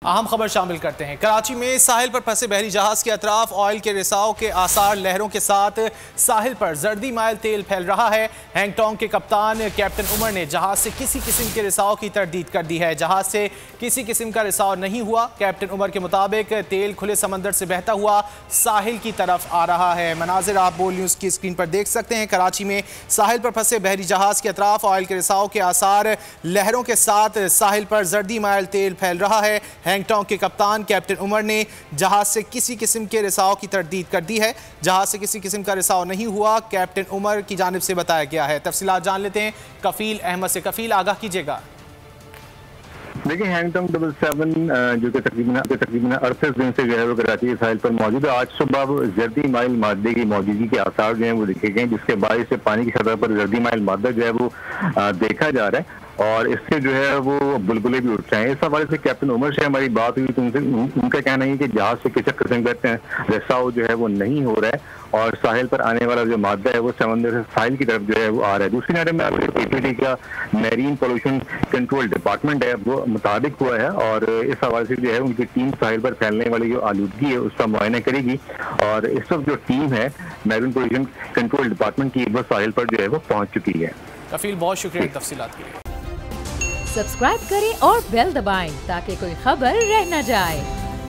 अहम खबर शामिल करते हैं। कराची में साहिल पर फंसे बहरी जहाज के अतराफ ऑयल के रिसाव के आसार, लहरों के साथ साहिल पर जर्दी माइल तेल फैल रहा है। हैंगटोंग के कप्तान कैप्टन उमर ने जहाज से किसी किस्म के रिसाव की तरदीद कर दी है। जहाज से किसी किस्म का रिसाव नहीं हुआ। कैप्टन उमर के मुताबिक तेल खुले समंदर से बहता हुआ साहिल की तरफ आ रहा है। मनाजिर आप बोल न्यूज़ की स्क्रीन पर देख सकते हैं। कराची में साहिल पर फंसे बहरी जहाज के अतराफ ऑयल के रिसाव के आसार, लहरों के साथ साहिल पर जर्दी माइल तेल फैल रहा है। हैंगटोंग के कप्तान कैप्टन उमर ने जहाज से किसी किस्म के रिसाव की तरदीद कर दी है। जहाज से किसी किस्म का रिसाव नहीं हुआ, कैप्टन उमर की जानिब से बताया गया है। तफसीलात जान लेते हैं कफील अहमद से। कफील, आगाह कीजिएगा। देखिए, हैंगटोंग 777 जो कि तकरीबन 38 दिन से जो है वो कराची के साहिल पर मौजूद है। आज सुबह जर्दी माइल मादे की मौजूदगी के आसार जो हैं वो देखे गए, जिसके बायस से पानी की सतह पर जर्दी माइल मादा जो है वो देखा जा रहा है और इससे जो है वो बुलबुले भी उठ रहे हैं। इस हवाले से कैप्टन उमर से हमारी बात हुई तो उनका कहना है कि जहाज से किसी किस्म का रिसाव जो है वो नहीं हो रहा है और साहिल पर आने वाला जो मादा है वो समंदर से साहिल की तरफ जो है वो आ रहा है। दूसरी नजर में पीपीटी का मैरीन पोल्यूशन कंट्रोल डिपार्टमेंट है वो मुताबिक हुआ है और इस हवाले से जो है उनकी टीम साहिल पर फैलने वाली जो आलूदगी है उसका मुआयना करेगी और इस वक्त जो टीम है मैरीन पोल्यूशन कंट्रोल डिपार्टमेंट की वो साहिल पर जो है वो पहुंच चुकी है। कफील, बहुत शुक्रिया तफसीलात के लिए। सब्सक्राइब करें और बेल दबाएं ताकि कोई खबर रह न जाए।